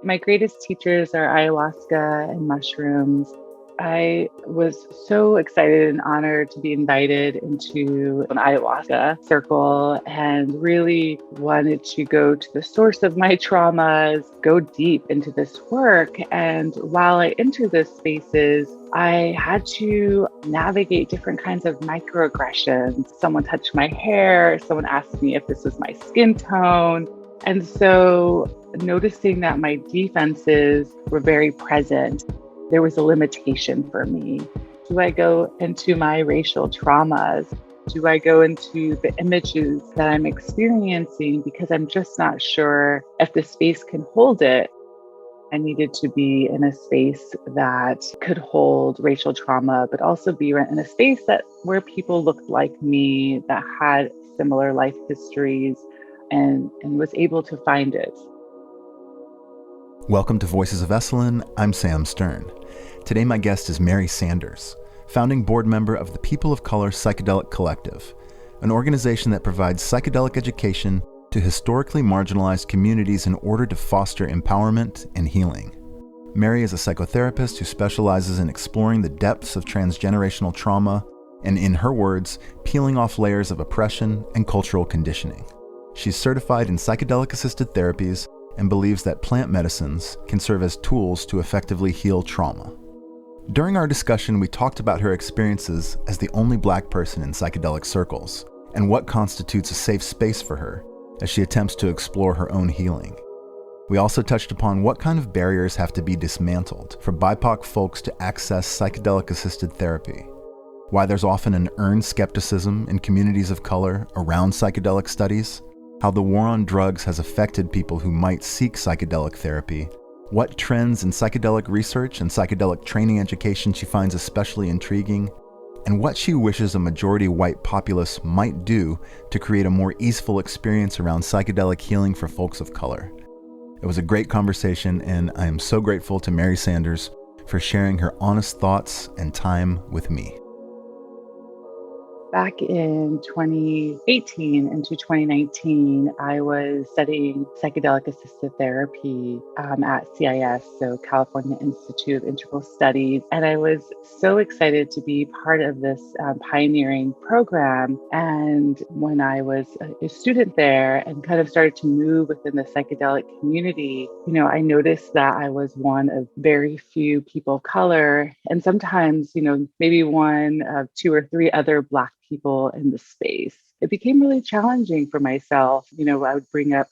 My greatest teachers are ayahuasca and mushrooms. I was so excited and honored to be invited into an ayahuasca circle and really wanted to go to the source of my traumas, go deep into this work. And while I entered those spaces, I had to navigate different kinds of microaggressions. Someone touched my hair, someone asked me if this was my skin tone. And so noticing that my defenses were very present, there was a limitation for me. Do I go into my racial traumas? Do I go into the images that I'm experiencing because I'm just not sure if the space can hold it? I needed to be in a space that could hold racial trauma, but also be in a space that where people looked like me, that had similar life histories, and was able to find it. Welcome to Voices of Esalen. I'm Sam Stern. Today my guest is Mary Sanders, founding board member of the People of Color Psychedelic Collective, an organization that provides psychedelic education to historically marginalized communities in order to foster empowerment and healing. Mary is a psychotherapist who specializes in exploring the depths of transgenerational trauma and, in her words, peeling off layers of oppression and cultural conditioning. She's certified in psychedelic-assisted therapies and believes that plant medicines can serve as tools to effectively heal trauma. During our discussion, we talked about her experiences as the only Black person in psychedelic circles and what constitutes a safe space for her as she attempts to explore her own healing. We also touched upon what kind of barriers have to be dismantled for BIPOC folks to access psychedelic-assisted therapy, why there's often an earned skepticism in communities of color around psychedelic studies, how the war on drugs has affected people who might seek psychedelic therapy, what trends in psychedelic research and psychedelic training education she finds especially intriguing, and what she wishes a majority white populace might do to create a more easeful experience around psychedelic healing for folks of color. It was a great conversation, and I am so grateful to Mary Sanders for sharing her honest thoughts and time with me. Back in 2018 into 2019, I was studying psychedelic assisted therapy at CIS, so California Institute of Integral Studies. And I was so excited to be part of this pioneering program. And when I was a student there and kind of started to move within the psychedelic community, I noticed that I was one of very few people of color, and sometimes, maybe one of two or three other Black people in the space. It became really challenging for myself. I would bring up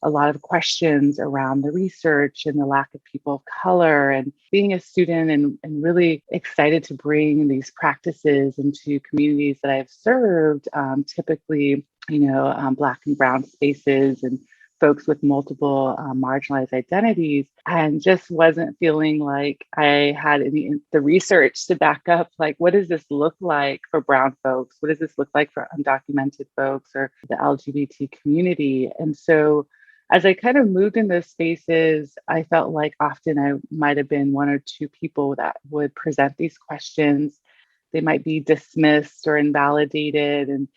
a lot of questions around the research and the lack of people of color, and being a student and really excited to bring these practices into communities that I've served, typically, Black and brown spaces and folks with multiple marginalized identities, and just wasn't feeling like I had the research to back up, like, what does this look like for brown folks? What does this look like for undocumented folks or the LGBT community? And so as I kind of moved in those spaces, I felt like often I might have been one or two people that would present these questions. They might be dismissed or invalidated, and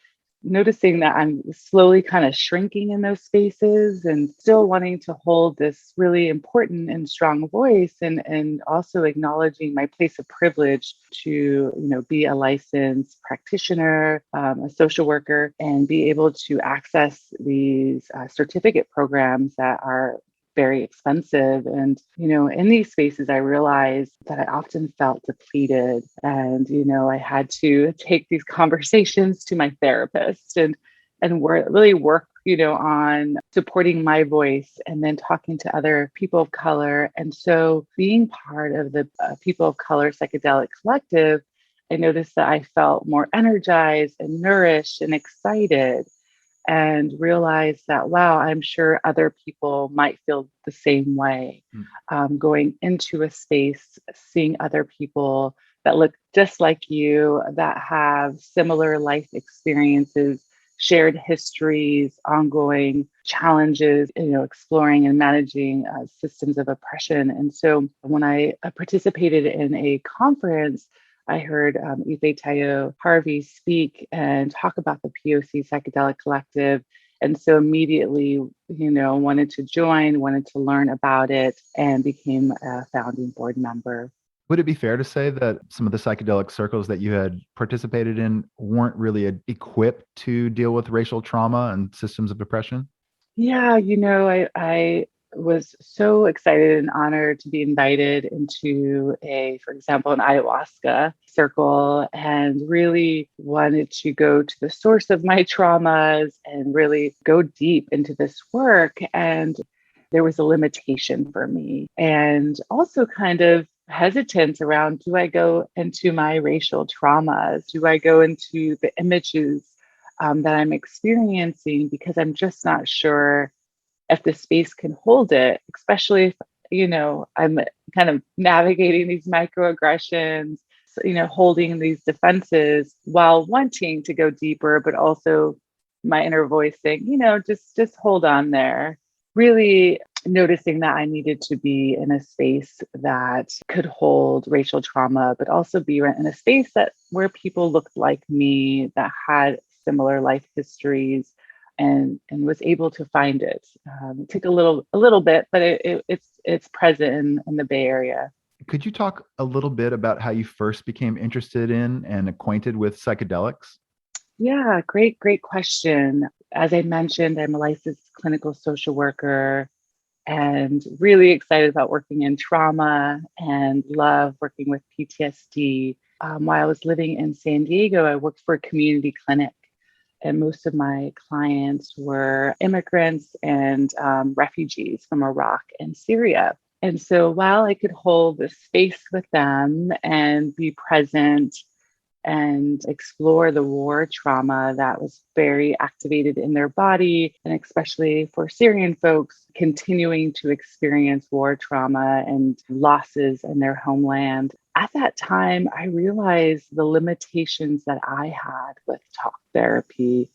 noticing that I'm slowly kind of shrinking in those spaces and still wanting to hold this really important and strong voice, and also acknowledging my place of privilege to, be a licensed practitioner, a social worker, and be able to access these certificate programs that are very expensive. And, in these spaces, I realized that I often felt depleted. And, I had to take these conversations to my therapist and really work, on supporting my voice and then talking to other people of color. And so being part of the People of Color Psychedelic Collective, I noticed that I felt more energized and nourished and excited, and realize that, wow, I'm sure other people might feel the same way. Going into a space, seeing other people that look just like you, that have similar life experiences, shared histories, ongoing challenges, exploring and managing systems of oppression. And so when I participated in a conference, I heard Ife Tayo Harvey speak and talk about the POC Psychedelic Collective And so immediately, wanted to join, wanted to learn about it, and became a founding board member. Would it be fair to say that some of the psychedelic circles that you had participated in weren't really equipped to deal with racial trauma and systems of oppression? Yeah, I was so excited and honored to be invited into for example, an ayahuasca circle, and really wanted to go to the source of my traumas and really go deep into this work. And there was a limitation for me, and also kind of hesitance around, do I go into my racial traumas? Do I go into the images that I'm experiencing? Because I'm just not sure if the space can hold it, especially if, I'm kind of navigating these microaggressions, holding these defenses while wanting to go deeper, but also my inner voice saying, just hold on there. Really noticing that I needed to be in a space that could hold racial trauma, but also be in a space where people looked like me, that had similar life histories, and was able to find it. It took a little bit, but it's present in the Bay Area. Could you talk a little bit about how you first became interested in and acquainted with psychedelics? Yeah, great question. As I mentioned, I'm a licensed clinical social worker and really excited about working in trauma and love working with PTSD. While I was living in San Diego, I worked for a community clinic, and most of my clients were immigrants and refugees from Iraq and Syria. And so while I could hold the space with them and be present and explore the war trauma that was very activated in their body, and especially for Syrian folks continuing to experience war trauma and losses in their homeland. At that time, I realized the limitations that I had with talk therapy.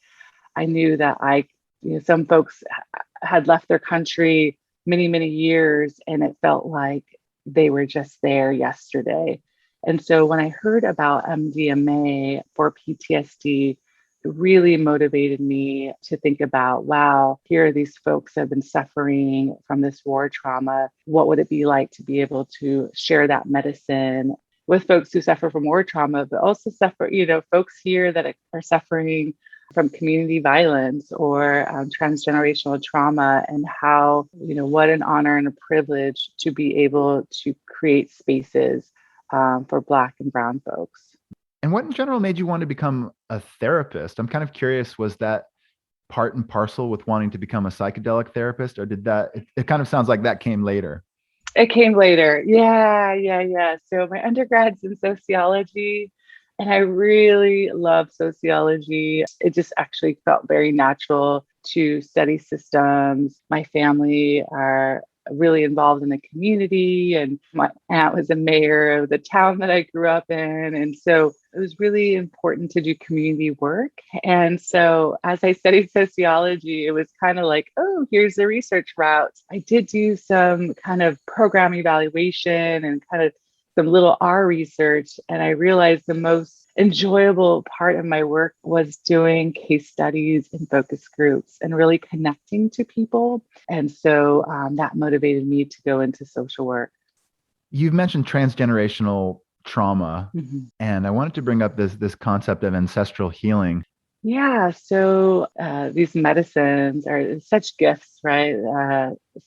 I knew that some folks had left their country many years, and it felt like they were just there yesterday. And so when I heard about MDMA for PTSD, it really motivated me to think about, wow, here are these folks that have been suffering from this war trauma. What would it be like to be able to share that medicine with folks who suffer from war trauma, but also suffer, folks here that are suffering from community violence or transgenerational trauma, and how, what an honor and a privilege to be able to create spaces for Black and Brown folks. And what in general made you want to become a therapist? I'm kind of curious, was that part and parcel with wanting to become a psychedelic therapist, or it kind of sounds like that came later? It came later. Yeah. So my undergrad's in sociology, and I really love sociology. It just actually felt very natural to study systems. My family are really involved in the community, and my aunt was a mayor of the town that I grew up in. And so it was really important to do community work. And so as I studied sociology, it was kind of like, oh, here's the research route. I did do some kind of program evaluation and kind of some little R research. And I realized the most enjoyable part of my work was doing case studies and focus groups and really connecting to people. And so that motivated me to go into social work. You've mentioned transgenerational trauma, Mm-hmm. and I wanted to bring up this concept of ancestral healing. Yeah, so these medicines are such gifts, right?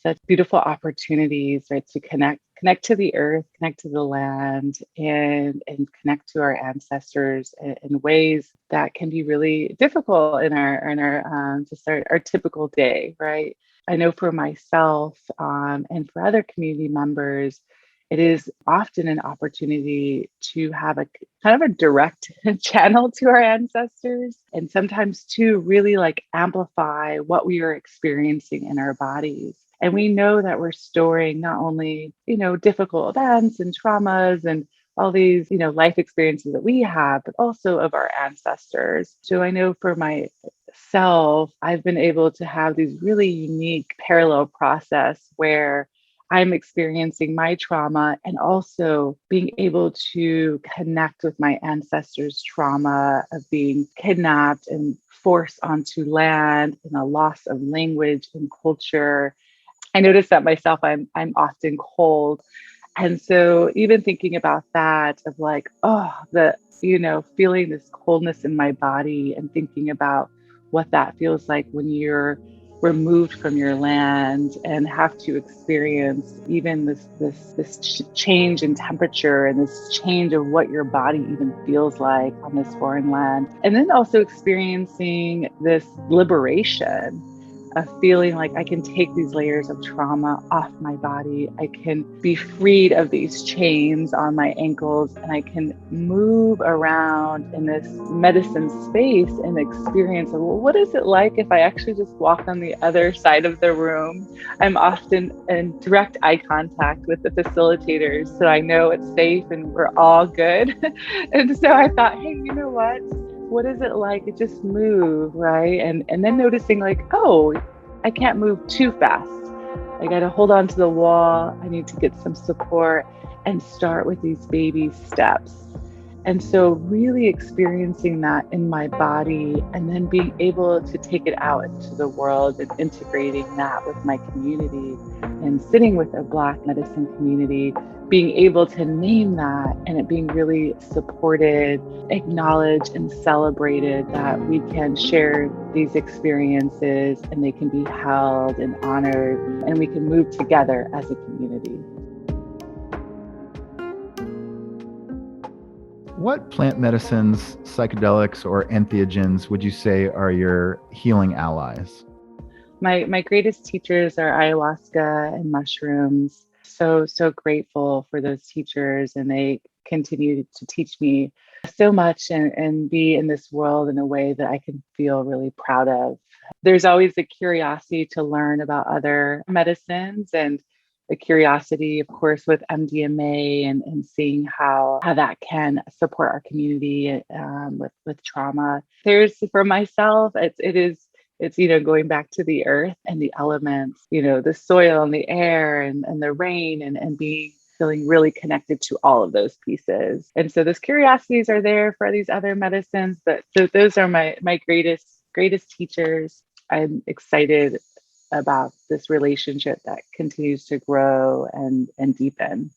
Such beautiful opportunities, right, to connect to the earth, connect to the land, and connect to our ancestors in ways that can be really difficult in our just our typical day, right? I know for myself and for other community members, it is often an opportunity to have a kind of a direct channel to our ancestors, and sometimes to really like amplify what we are experiencing in our bodies. And we know that we're storing not only, difficult events and traumas and all these, life experiences that we have, but also of our ancestors. So I know for myself, I've been able to have these really unique parallel process where I'm experiencing my trauma and also being able to connect with my ancestors' trauma of being kidnapped and forced onto land and a loss of language and culture. I notice that myself, I'm often cold. And so even thinking about that of like, oh, feeling this coldness in my body and thinking about what that feels like when you're removed from your land and have to experience even this change in temperature and this change of what your body even feels like on this foreign land. And then also experiencing this liberation of feeling like I can take these layers of trauma off my body. I can be freed of these chains on my ankles and I can move around in this medicine space and experience of, well, what is it like if I actually just walk on the other side of the room? I'm often in direct eye contact with the facilitators, so I know it's safe and we're all good. And so I thought, hey, you know what is it like to just move, right? And then noticing like, oh, I can't move too fast. I got to hold on to the wall. I need to get some support and start with these baby steps. And so really experiencing that in my body and then being able to take it out into the world and integrating that with my community and sitting with a Black medicine community, being able to name that and it being really supported, acknowledged, and celebrated that we can share these experiences and they can be held and honored and we can move together as a community. What plant medicines, psychedelics, or entheogens would you say are your healing allies? My greatest teachers are ayahuasca and mushrooms. So grateful for those teachers, and they continue to teach me so much and be in this world in a way that I can feel really proud of. There's always a curiosity to learn about other medicines and the curiosity, of course, with MDMA and seeing how that can support our community with trauma. There's for myself, it's going back to the earth and the elements, the soil and the air and the rain and being feeling really connected to all of those pieces. And so those curiosities are there for these other medicines, but so those are my greatest teachers. I'm excited about this relationship that continues to grow and deepen.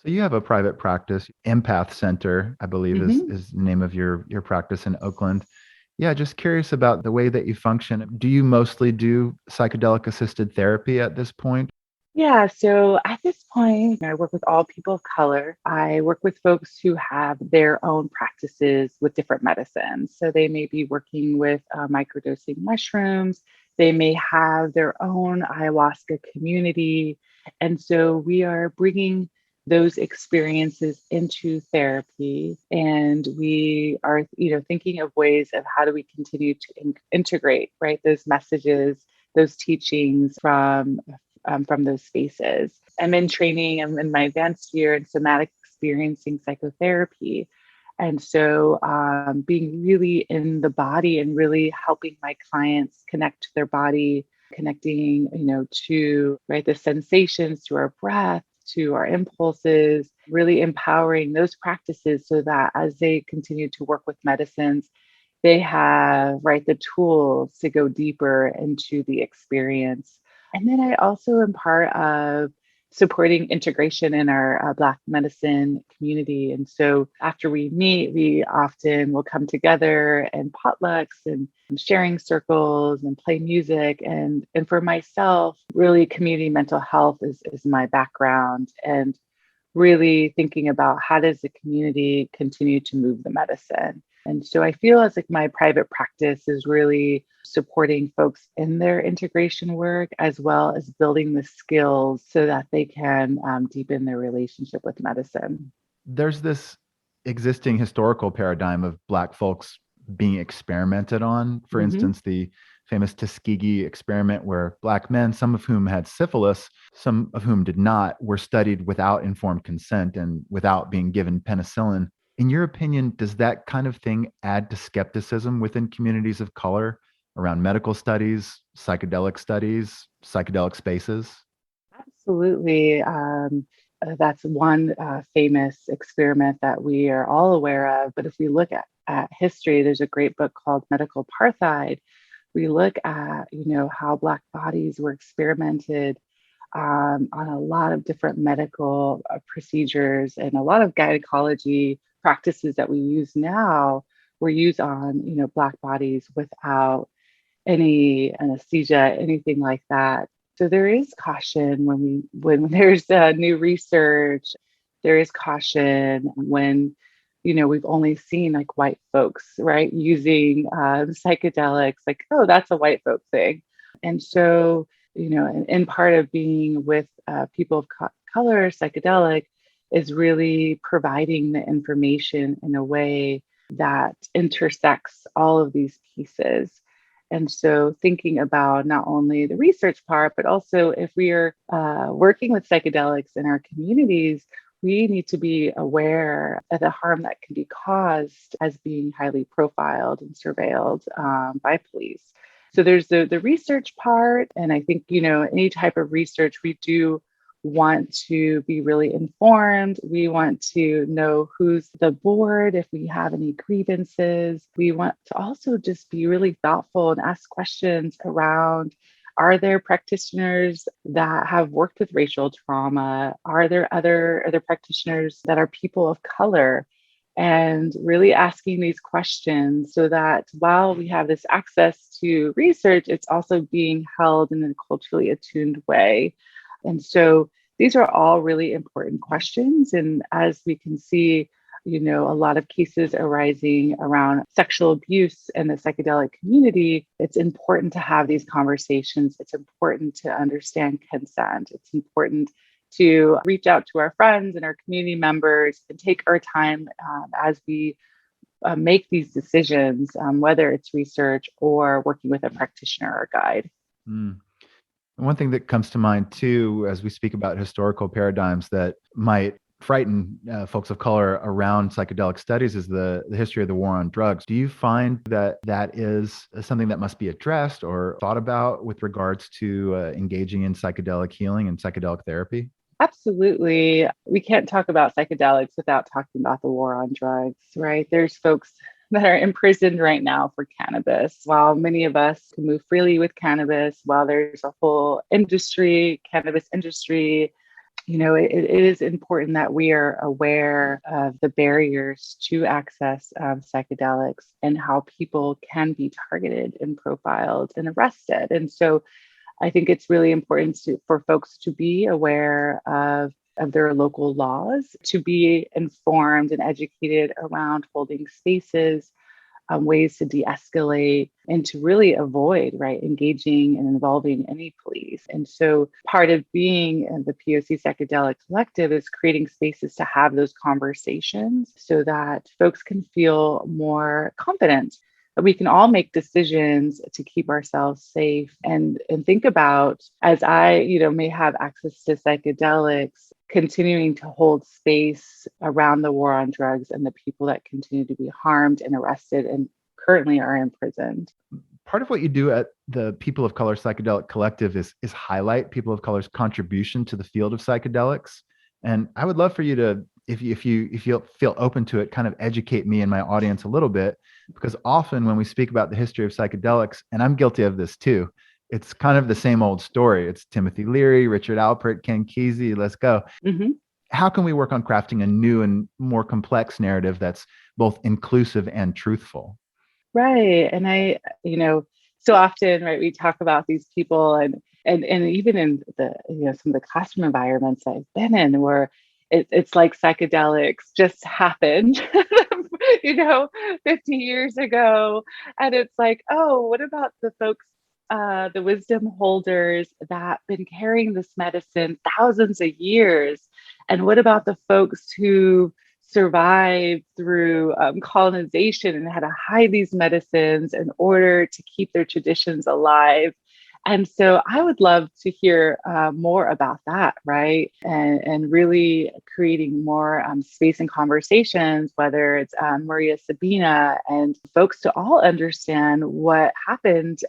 So you have a private practice, Empath Center, I believe Mm-hmm. is the name of your practice in Oakland. Yeah, just curious about the way that you function. Do you mostly do psychedelic assisted therapy at this point? Yeah, so at this point, I work with all people of color. I work with folks who have their own practices with different medicines. So they may be working with microdosing mushrooms, they may have their own ayahuasca community. And so we are bringing those experiences into therapy and we are thinking of ways of how do we continue to integrate right those messages, those teachings from those spaces. I'm in training. I'm in my advanced year in somatic experiencing psychotherapy. And so being really in the body and really helping my clients connect to their body, connecting, to right the sensations, to our breath, to our impulses, really empowering those practices so that as they continue to work with medicines, they have right the tools to go deeper into the experience. And then I also am part of supporting integration in our Black medicine community. And so after we meet, we often will come together and potlucks and sharing circles and play music. And for myself, really community mental health is my background. And really thinking about how does the community continue to move the medicine. And so I feel as like my private practice is really supporting folks in their integration work as well as building the skills so that they can deepen their relationship with medicine. There's this existing historical paradigm of Black folks being experimented on. For Mm-hmm. instance, the famous Tuskegee experiment, where Black men, some of whom had syphilis, some of whom did not, were studied without informed consent and without being given penicillin. In your opinion, does that kind of thing add to skepticism within communities of color around medical studies, psychedelic spaces? Absolutely. That's one famous experiment that we are all aware of. But if we look at history, there's a great book called Medical Apartheid. We look at, how Black bodies were experimented on a lot of different medical procedures, and a lot of gynecology practices that we use now were used on, Black bodies without any anesthesia, anything like that. So there is caution when there's new research. There is caution when we've only seen like white folks, right, using psychedelics. Like, oh, that's a white folk thing. And so and part of being with people of color, psychedelic, is really providing the information in a way that intersects all of these pieces. And so, thinking about not only the research part, but also if we are working with psychedelics in our communities, we need to be aware of the harm that can be caused as being highly profiled and surveilled by police. So there's the research part. And I think, any type of research, we do want to be really informed. We want to know who's the board, if we have any grievances. We want to also just be really thoughtful and ask questions around, are there practitioners that have worked with racial trauma? Are there other practitioners that are people of color? And really asking these questions so that while we have this access to research, it's also being held in a culturally attuned way. And so these are all really important questions. And as we can see, a lot of cases arising around sexual abuse in the psychedelic community, it's important to have these conversations. It's important to understand consent. It's important to reach out to our friends and our community members and take our time as we make these decisions, whether it's research or working with a practitioner or guide. Mm. One thing that comes to mind too, as we speak about historical paradigms that might frighten folks of color around psychedelic studies, is the history of the war on drugs. Do you find that that is something that must be addressed or thought about with regards to engaging in psychedelic healing and psychedelic therapy? Absolutely. We can't talk about psychedelics without talking about the war on drugs, right? There's folks that are imprisoned right now for cannabis. While many of us can move freely with cannabis, while there's a whole industry, cannabis industry, it is important that we are aware of the barriers to access psychedelics and how people can be targeted and profiled and arrested. And so I think it's really important for folks to be aware of their local laws, to be informed and educated around holding spaces, ways to de-escalate, and to really avoid, right, engaging and involving any police. And so part of being in the POC Psychedelic Collective is creating spaces to have those conversations so that folks can feel more confident, that we can all make decisions to keep ourselves safe, and think about, as I, may have access to psychedelics, continuing to hold space around the war on drugs and the people that continue to be harmed and arrested and currently are imprisoned. Part of what you do at the People of Color Psychedelic Collective is highlight people of color's contribution to the field of psychedelics. And I would love for you to, if you feel open to it, kind of educate me and my audience a little bit, because often when we speak about the history of psychedelics, and I'm guilty of this too, it's kind of the same old story. It's Timothy Leary, Richard Alpert, Ken Kesey, let's go. Mm-hmm. How can we work on crafting a new and more complex narrative that's both inclusive and truthful? Right. And so often, right, we talk about these people and even in the, some of the classroom environments I've been in where it's like psychedelics just happened, 50 years ago. And it's like, oh, what about the folks, the wisdom holders that been carrying this medicine thousands of years? And what about the folks who survived through colonization and had to hide these medicines in order to keep their traditions alive? And so I would love to hear more about that, right? And really creating more space and conversations, whether it's Maria Sabina and folks to all understand what happened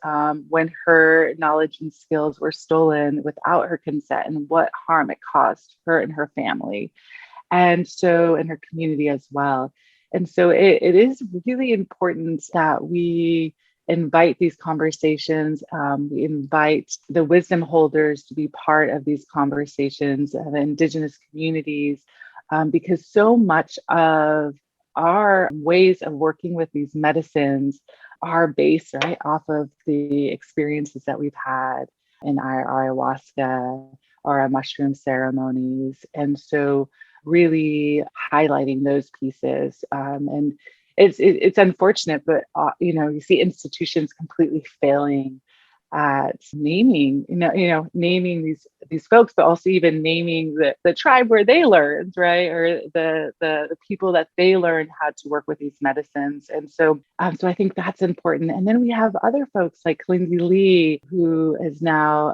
when her knowledge and skills were stolen without her consent and what harm it caused her and her family. And so in her community as well. And so it is really important that we invite these conversations. We invite the wisdom holders to be part of these conversations of Indigenous communities, because so much of our ways of working with these medicines are based right off of the experiences that we've had in our ayahuasca or our mushroom ceremonies. And so really highlighting those pieces. And it's unfortunate, but you see institutions completely failing at naming, naming these folks, but also even naming the tribe where they learned, right, or the people that they learned how to work with these medicines. And so I think that's important. And then we have other folks like Lindsay Lee, who is now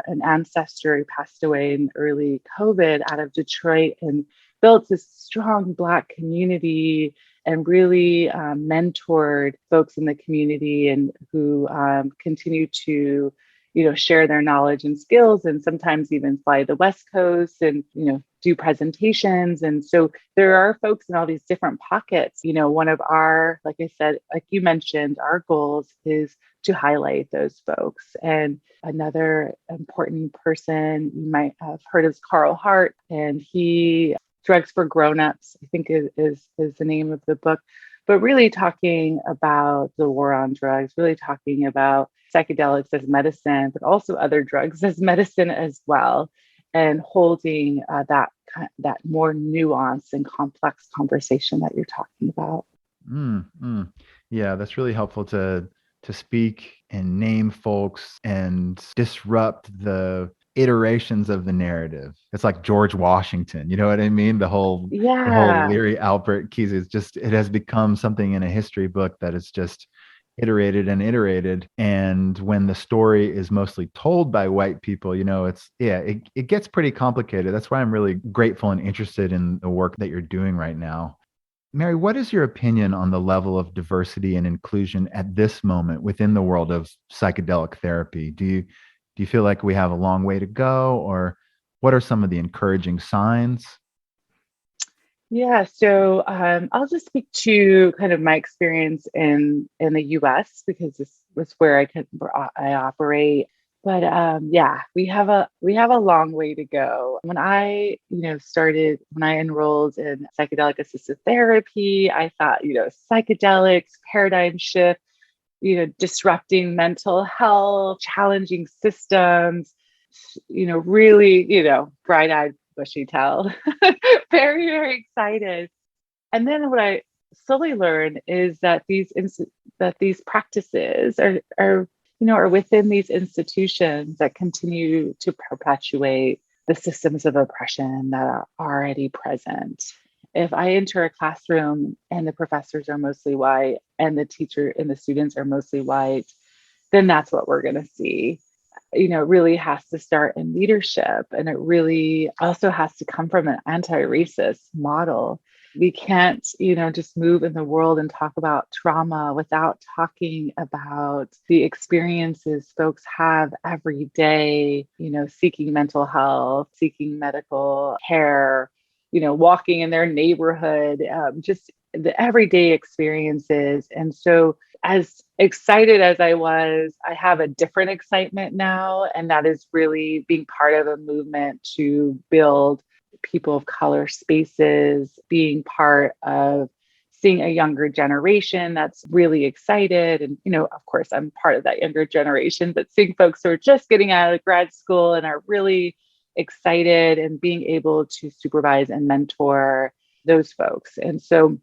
an ancestor who passed away in early COVID out of Detroit and built this strong Black community and really mentored folks in the community and who continue to, share their knowledge and skills and sometimes even fly the West Coast and, do presentations. And so there are folks in all these different pockets. One of our, like I said, like you mentioned, our goals is to highlight those folks. And another important person you might have heard is Carl Hart, and he Drugs for Grownups, I think is the name of the book, but really talking about the war on drugs, really talking about psychedelics as medicine, but also other drugs as medicine as well, and holding that more nuanced and complex conversation that you're talking about. Yeah, that's really helpful to speak and name folks and disrupt the iterations of the narrative. It's like George Washington, you know what I mean? The whole Yeah. Leary Albert Keys is just, it has become something in a history book that is just iterated and iterated. And when the story is mostly told by white people, it gets pretty complicated. That's why I'm really grateful and interested in the work that you're doing right now. Mary, what is your opinion on the level of diversity and inclusion at this moment within the world of psychedelic therapy? Do you feel like we have a long way to go, or what are some of the encouraging signs? Yeah, so I'll just speak to kind of my experience in the U.S. because this was where I operate. But yeah, we have a long way to go. When I enrolled in psychedelic assisted therapy, I thought psychedelics, paradigm shift, disrupting mental health, challenging systems, really, bright-eyed, bushy-tailed, very, very excited. And then what I slowly learned is that these practices are within these institutions that continue to perpetuate the systems of oppression that are already present. If I enter a classroom and the professors are mostly white and the teacher and the students are mostly white, then that's what we're going to see. It really has to start in leadership, and it really also has to come from an anti-racist model. We can't, just move in the world and talk about trauma without talking about the experiences folks have every day, seeking mental health, seeking medical care, walking in their neighborhood, just the everyday experiences. And so, as excited as I was, I have a different excitement now, and that is really being part of a movement to build people of color spaces, being part of seeing a younger generation that's really excited. And, of course, I'm part of that younger generation, but seeing folks who are just getting out of grad school and are really excited and being able to supervise and mentor those folks. And so,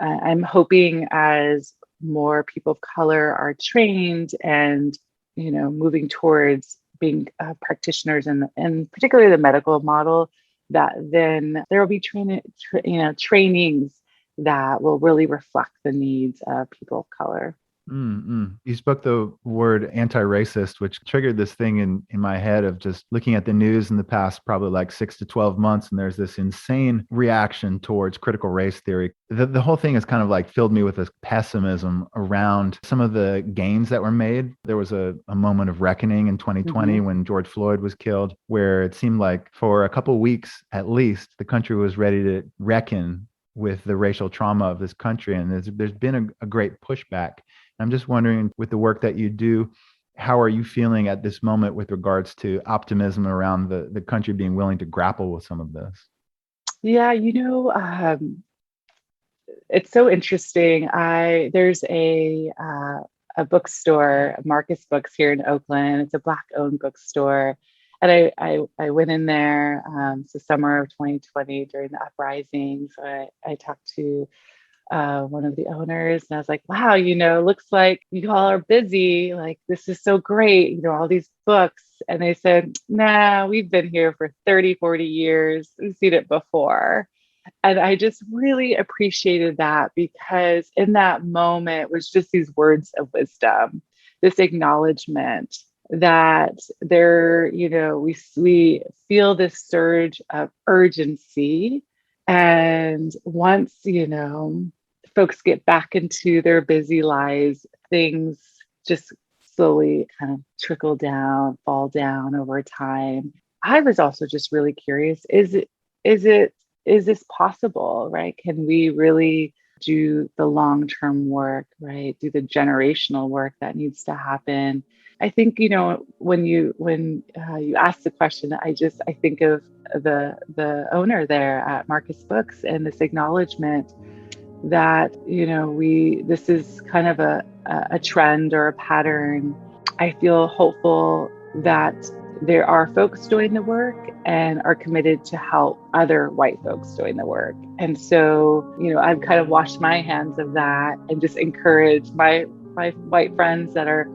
I'm hoping as more people of color are trained and, moving towards being practitioners and particularly the medical model, that then there will be trainings that will really reflect the needs of people of color. Mm-mm. You spoke the word anti-racist, which triggered this thing in my head of just looking at the news in the past probably like 6 to 12 months, and there's this insane reaction towards critical race theory. The whole thing has kind of like filled me with this pessimism around some of the gains that were made. There was a moment of reckoning in 2020 Hmm. when George Floyd was killed, where it seemed like for a couple of weeks at least, the country was ready to reckon with the racial trauma of this country. And there's been a great pushback. I'm just wondering, with the work that you do, how are you feeling at this moment with regards to optimism around the country being willing to grapple with some of this? Yeah, it's so interesting. I There's a bookstore, Marcus Books here in Oakland. It's a Black-owned bookstore, and I went in there. So summer of 2020 during the uprising. So I talked to one of the owners, and I was like, "Wow, looks like you all are busy. Like this is so great. All these books." And they said, "Nah, we've been here for 30, 40 years. We've seen it before." And I just really appreciated that because in that moment was just these words of wisdom, this acknowledgement that we feel this surge of urgency. And once, folks get back into their busy lives, things just slowly kind of trickle down, fall down over time. I was also just really curious, is it is this possible, right? Can we really do the long-term work, right? Do the generational work that needs to happen? I think, when you ask the question, I think of the owner there at Marcus Books and this acknowledgement that, we this is kind of a trend or a pattern. I feel hopeful that there are folks doing the work and are committed to help other white folks doing the work. And so, I've kind of washed my hands of that and just encourage my white friends that are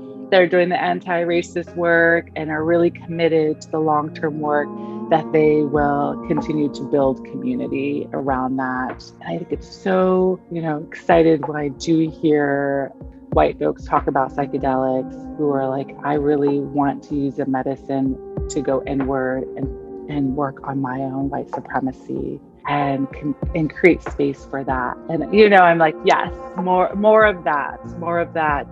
doing the anti-racist work and are really committed to the long-term work, that they will continue to build community around that. And I think it's so, excited when I do hear white folks talk about psychedelics who are like, I really want to use a medicine to go inward and work on my own white supremacy and create space for that. And I'm like, yes, more of that, more of that.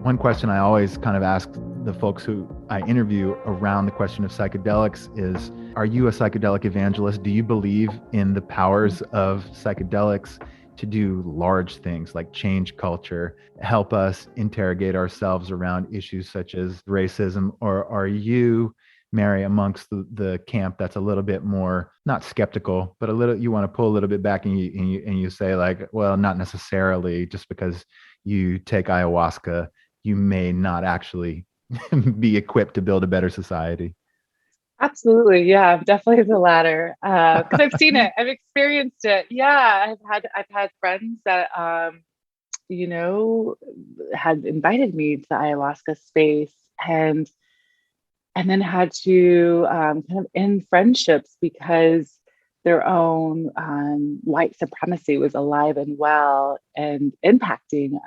One question I always kind of ask the folks who I interview around the question of psychedelics is, are you a psychedelic evangelist? Do you believe in the powers of psychedelics to do large things like change culture, help us interrogate ourselves around issues such as racism? Or are you, Mary, amongst the camp that's a little bit more, not skeptical, but a little, you want to pull a little bit back and you say like, well, not necessarily, just because you take ayahuasca, you may not actually be equipped to build a better society. Absolutely. Yeah, definitely the latter. Because I've seen it, I've experienced it. Yeah, I've had friends that you know, had invited me to the ayahuasca space and then had to kind of end friendships because their own white supremacy was alive and well and impacting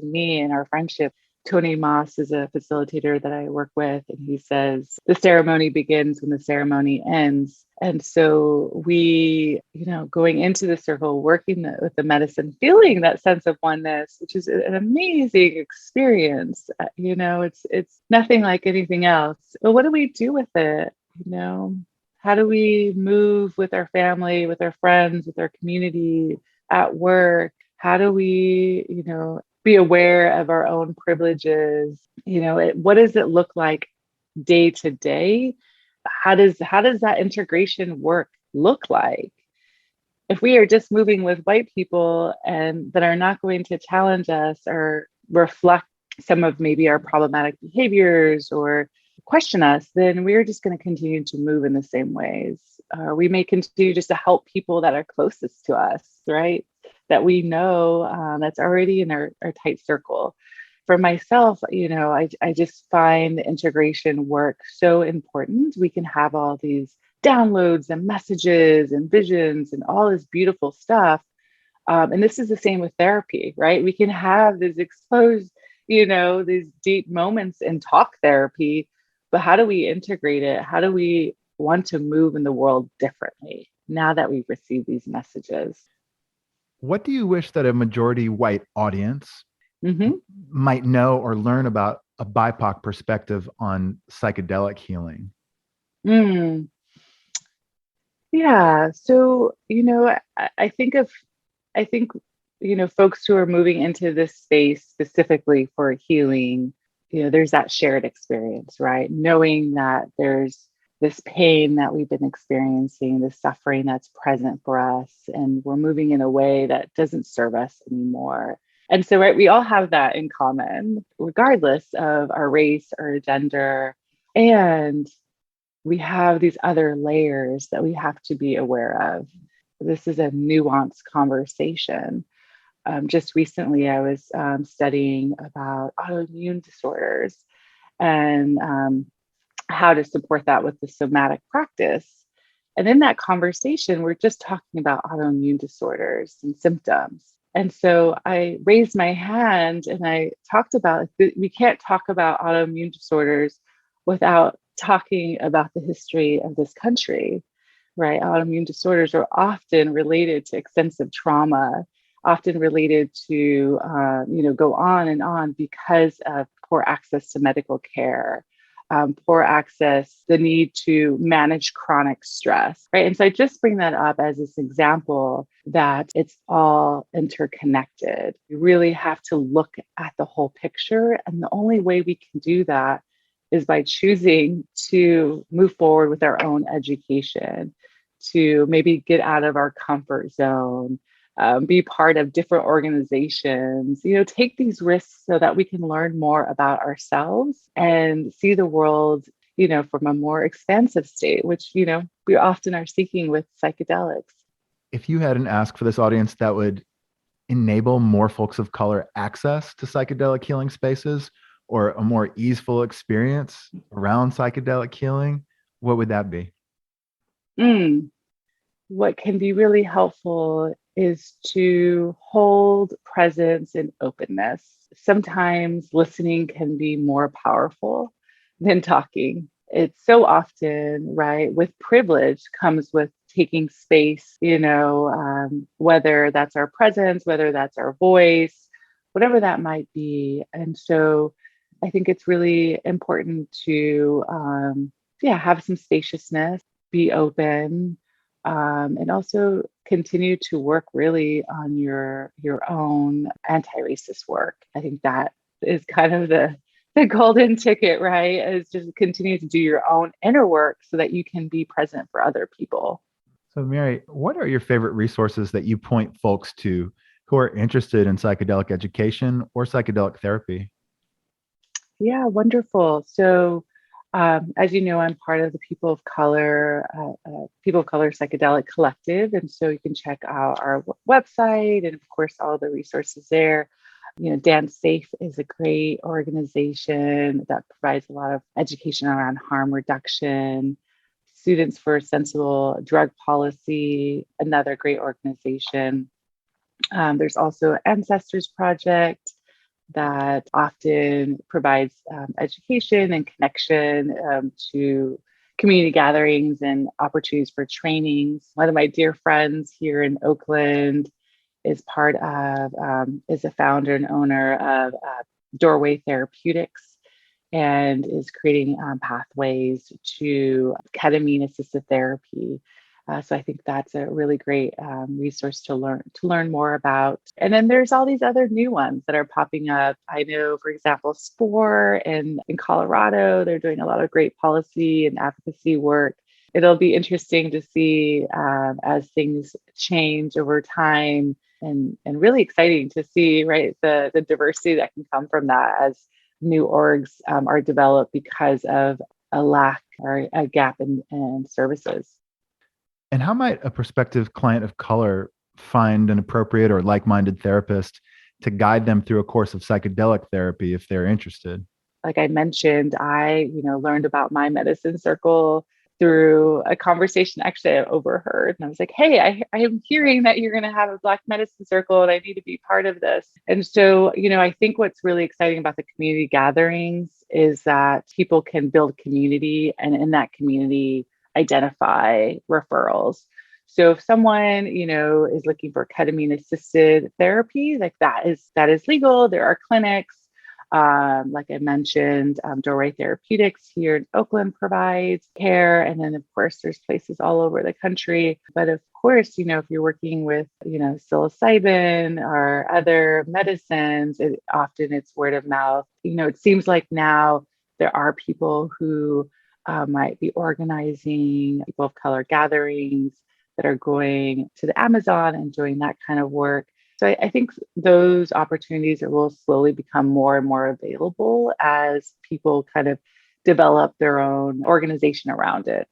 me and our friendship. Tony Moss is a facilitator that I work with, and he says the ceremony begins when the ceremony ends. And so we, going into the circle, working with the medicine, feeling that sense of oneness, which is an amazing experience. It's nothing like anything else. But what do we do with it? How do we move with our family, with our friends, with our community, at work? How do we, be aware of our own privileges? What does it look like day to day? How does that integration work look like? If we are just moving with white people and that are not going to challenge us or reflect some of maybe our problematic behaviors or question us, then we're just going to continue to move in the same ways. We may continue just to help people that are closest to us, right? That we know, that's already in our tight circle. For myself, I just find the integration work so important. We can have all these downloads and messages and visions and all this beautiful stuff. And this is the same with therapy, right? We can have this exposed, these deep moments in talk therapy, but how do we integrate it? How do we want to move in the world differently now that we've received these messages? What do you wish that a majority white audience Hmm. might know or learn about a BIPOC perspective on psychedelic healing? Mm, yeah. So, I think, folks who are moving into this space specifically for healing, there's that shared experience, right? Knowing that there's this pain that we've been experiencing, this suffering that's present for us, and we're moving in a way that doesn't serve us anymore. And so, right, we all have that in common, regardless of our race or gender. And we have these other layers that we have to be aware of. This is a nuanced conversation. Just recently, I was studying about autoimmune disorders and how to support that with the somatic practice. And in that conversation, we're just talking about autoimmune disorders and symptoms. And so I raised my hand and I talked about we can't talk about autoimmune disorders without talking about the history of this country, right? Autoimmune disorders are often related to extensive trauma, often related to, go on and on because of poor access to medical care, poor access, the need to manage chronic stress, right? And so I just bring that up as this example that it's all interconnected. You really have to look at the whole picture. And the only way we can do that is by choosing to move forward with our own education, to maybe get out of our comfort zone, be part of different organizations, take these risks so that we can learn more about ourselves and see the world, from a more expansive state, which, we often are seeking with psychedelics. If you had an ask for this audience that would enable more folks of color access to psychedelic healing spaces or a more easeful experience around psychedelic healing, what would that be? Mm. What can be really helpful is to hold presence and openness. Sometimes listening can be more powerful than talking. It's so often, right, with privilege comes with taking space, whether that's our presence, whether that's our voice, whatever that might be. And so I think it's really important to, have some spaciousness, be open, and also continue to work really on your own anti-racist work. I think that is kind of the golden ticket, right? Is just continue to do your own inner work so that you can be present for other people. So, Mary, what are your favorite resources that you point folks to who are interested in psychedelic education or psychedelic therapy? Yeah, wonderful. So, as you know, I'm part of the People of Color Psychedelic Collective, and so you can check out our website and, of course, all the resources there. Dance Safe is a great organization that provides a lot of education around harm reduction. Students for Sensible Drug Policy, another great organization. There's also Ancestors Project that often provides education and connection to community gatherings and opportunities for trainings. One of my dear friends here in Oakland is a founder and owner of Doorway Therapeutics and is creating pathways to ketamine assisted therapy. So I think that's a really great resource to learn more about. And then there's all these other new ones that are popping up. I know, for example, SPORE in Colorado, they're doing a lot of great policy and advocacy work. It'll be interesting to see as things change over time, and really exciting to see, right, the diversity that can come from that as new orgs are developed because of a lack or a gap in services. And how might a prospective client of color find an appropriate or like minded therapist to guide them through a course of psychedelic therapy if they're interested? Like I mentioned, I learned about my medicine circle through a conversation actually I overheard. And I was like, hey, I am hearing that you're going to have a Black medicine circle and I need to be part of this. And so, I think what's really exciting about the community gatherings is that people can build community and in that community identify referrals. So if someone, is looking for ketamine assisted therapy, like that is legal. There are clinics. Like I mentioned, Doorway Therapeutics here in Oakland provides care. And then, of course, there's places all over the country. But of course, if you're working with, psilocybin or other medicines, often it's word of mouth. It seems like now there are people who might be organizing people of color gatherings that are going to the Amazon and doing that kind of work. So I think those opportunities will slowly become more and more available as people kind of develop their own organization around it.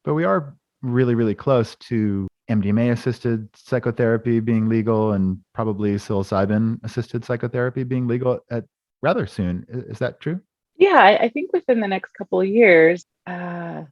But we are really, really close to MDMA-assisted psychotherapy being legal and probably psilocybin-assisted psychotherapy being legal at rather soon. Is that true? Yeah, I think within the next couple of years.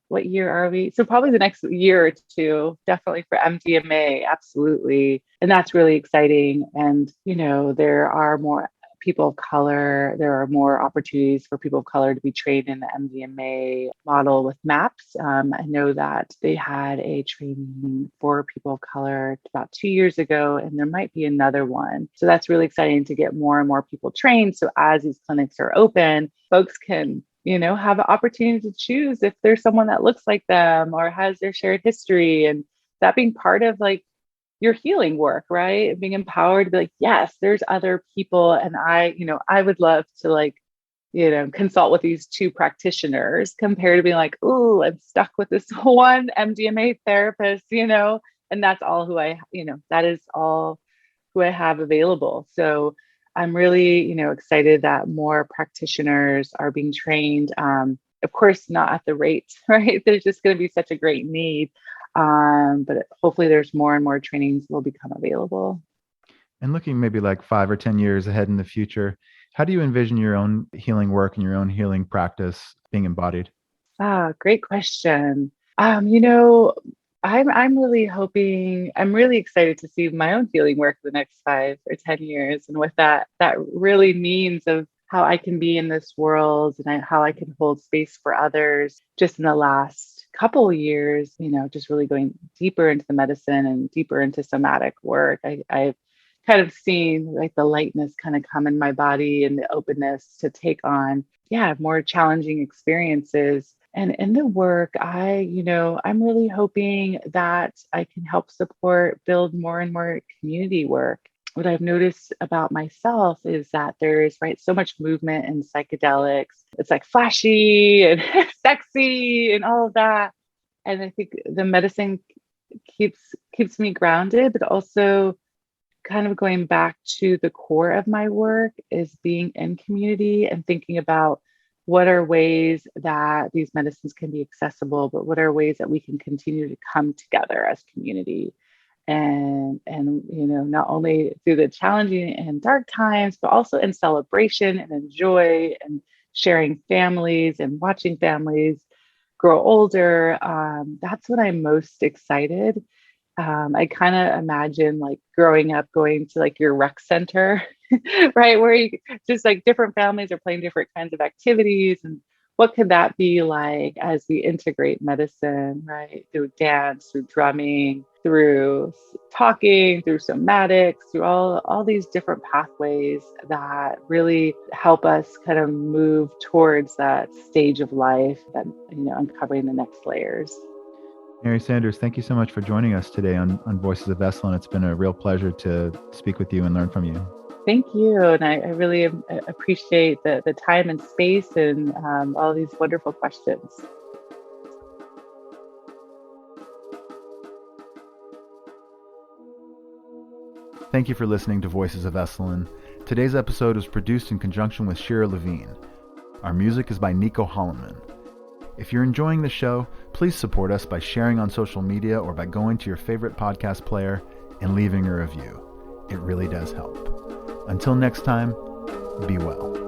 What year are we? So probably the next year or two, definitely for MDMA, absolutely. And that's really exciting. And, there are more people of color, there are more opportunities for people of color to be trained in the MDMA model with MAPS. I know that they had a training for people of color about 2 years ago, and there might be another one. So that's really exciting to get more and more people trained. So as these clinics are open, folks can have the opportunity to choose if there's someone that looks like them or has their shared history, and that being part of like your healing work, right? Being empowered to be like, yes, there's other people. And I would love to like, consult with these two practitioners compared to being like, oh, I'm stuck with this one MDMA therapist, and that's all that is all who I have available. So I'm really, excited that more practitioners are being trained. Of course, not at the rate, right? There's just going to be such a great need. But hopefully there's more and more trainings will become available. And looking maybe like 5 or 10 years ahead in the future, how do you envision your own healing work and your own healing practice being embodied? Great question. I'm really hoping, I'm really excited to see my own healing work the next 5 or 10 years. And with that really means of how I can be in this world and how I can hold space for others. Just in the last couple of years, just really going deeper into the medicine and deeper into somatic work. I've kind of seen like the lightness kind of come in my body and the openness to take on, more challenging experiences. And in the work, I'm really hoping that I can help support, build more and more community work. What I've noticed about myself is that there's so much movement in psychedelics. It's like flashy and sexy and all of that. And I think the medicine keeps me grounded, but also kind of going back to the core of my work is being in community and thinking about what are ways that these medicines can be accessible, but what are ways that we can continue to come together as community and not only through the challenging and dark times, but also in celebration and in joy and sharing families and watching families grow older. That's what I'm most excited. I kind of imagine like growing up, going to like your rec center, right? Where you just like different families are playing different kinds of activities. And what could that be like as we integrate medicine, right? Through dance, through drumming, through talking, through somatics, through all these different pathways that really help us kind of move towards that stage of life that, uncovering the next layers. Mary Sanders, thank you so much for joining us today on Voices of Esalen. It's been a real pleasure to speak with you and learn from you. Thank you. And I really appreciate the time and space and all these wonderful questions. Thank you for listening to Voices of Esalen. Today's episode was produced in conjunction with Shira Levine. Our music is by Nico Holloman. If you're enjoying the show, please support us by sharing on social media or by going to your favorite podcast player and leaving a review. It really does help. Until next time, be well.